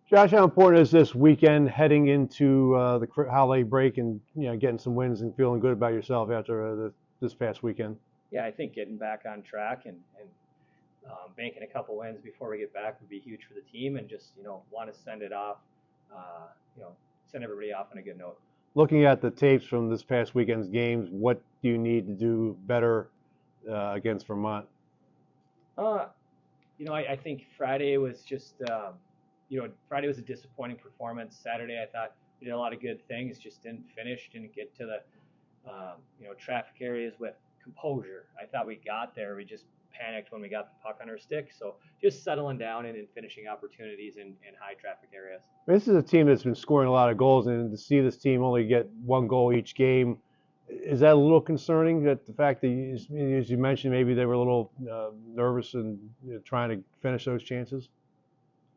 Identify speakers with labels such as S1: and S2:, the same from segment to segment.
S1: Josh, how important is this weekend heading into the holiday break and getting some wins and feeling good about yourself after this past weekend?
S2: Yeah, I think getting back on track and banking a couple wins before we get back would be huge for the team, and just want to send it off, uh, send everybody off on a good note.
S1: Looking at the tapes from this past weekend's games, what do you need to do better against Vermont?
S2: Uh, I think Friday was just, Friday was a disappointing performance. Saturday, I thought we did a lot of good things, just didn't finish, didn't get to the, traffic areas with composure. I thought we got there. We just panicked when we got the puck on our stick. So just settling down and finishing opportunities in high traffic areas.
S1: This is a team that's been scoring a lot of goals, and to see this team only get one goal each game, is that a little concerning? That the fact that, as you mentioned, maybe they were a little nervous and trying to finish those chances?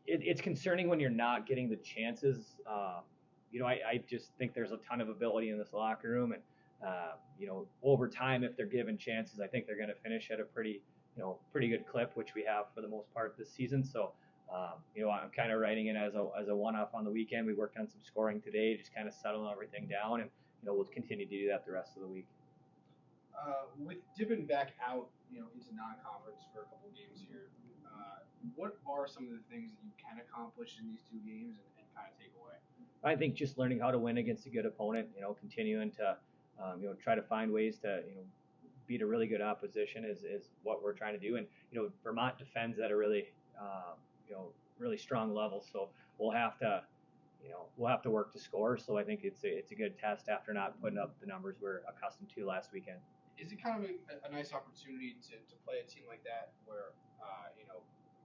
S2: It's concerning when you're not getting the chances. I just think there's a ton of ability in this locker room, and over time, if they're given chances, I think they're going to finish at a pretty good clip, which we have for the most part this season. So, I'm kind of writing it as a one-off on the weekend. We worked on some scoring today, just kind of settling everything down, and we'll continue to do that the rest of the week.
S3: With dipping back out, into non-conference for a couple games here, what are some of the things that you can accomplish in these two games and kind of take away?
S2: I think just learning how to win against a good opponent, continuing to, try to find ways to, beat a really good opposition is what we're trying to do. And, Vermont defends at a really, really strong level. So we'll have to work to score. So I think it's a good test after not putting up the numbers we're accustomed to last weekend.
S3: Is it kind of a nice opportunity to play a team like that where,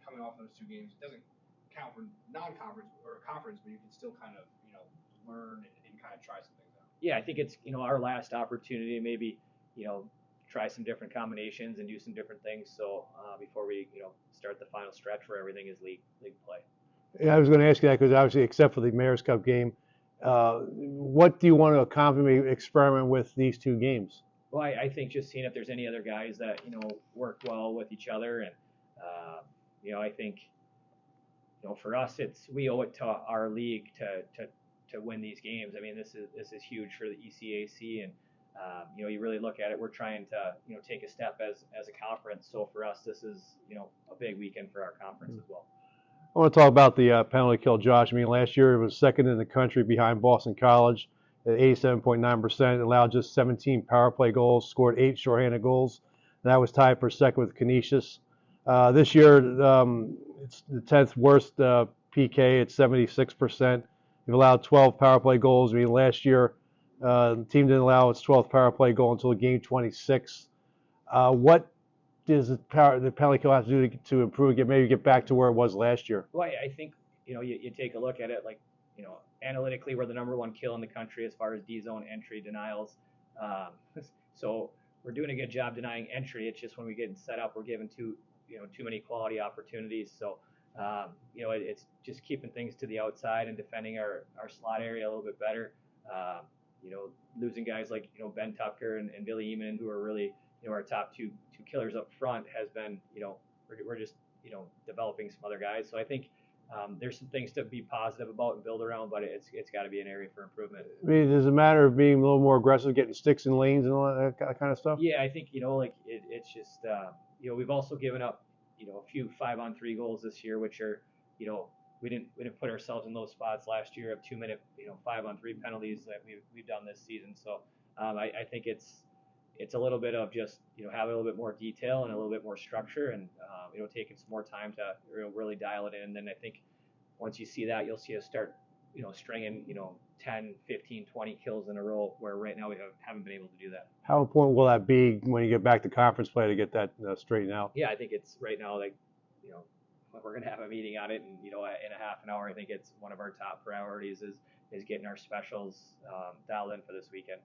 S3: coming off those two games, it doesn't count for non-conference or conference, but you can still kind of, learn and kind of try some things out?
S2: Yeah, I think it's our last opportunity to maybe try some different combinations and do some different things. So before we start the final stretch where everything is league play.
S1: Yeah, I was going to ask you that because obviously, except for the Mayor's Cup game, what do you want to accomplish, maybe experiment with these two games?
S2: Well, I think just seeing if there's any other guys that work well with each other, and I think for us, we owe it to our league to win these games. I mean, this is huge for the ECAC, and you really look at it. We're trying to take a step as a conference. So for us, this is a big weekend for our conference as well.
S1: I want to talk about the penalty kill, Josh. I mean, last year it was second in the country behind Boston College at 87.9%. It allowed just 17 power play goals, scored 8 shorthanded goals. That was tied for second with Canisius. This year, it's the 10th worst PK at 76%. You've allowed 12 power play goals. I mean, last year, the team didn't allow its 12th power play goal until game 26. What does the penalty kill have to do to improve, maybe get back to where it was last year?
S2: Well, I think you take a look at it, like analytically, we're the number one kill in the country as far as D zone entry denials. So we're doing a good job denying entry. It's just when we get set up, we're given too many quality opportunities. So it's just keeping things to the outside and defending our slot area a little bit better. Losing guys like Ben Tucker and Billy Eamon, who are really our top two killers up front, has been we're just developing some other guys. So I think there's some things to be positive about and build around, but it's got to be an area for improvement.
S1: I mean, is it a matter of being a little more aggressive, getting sticks in lanes and all that kind of stuff?
S2: Yeah, I think it's just we've also given up a few 5-on-3 goals this year, which are we didn't put ourselves in those spots last year of 2-minute 5-on-3 penalties that we've done this season. So I think it's a little bit of just having a little bit more detail and a little bit more structure, and taking some more time to really dial it in. And then I think once you see that, you'll see us start stringing 10, 15, 20 kills in a row, where right now we haven't been able to do that.
S1: How important will that be when you get back to conference play to get that straightened out?
S2: Yeah, I think it's right now, like we're going to have a meeting on it, and in a half an hour. I think it's one of our top priorities is getting our specials dialed in for this weekend.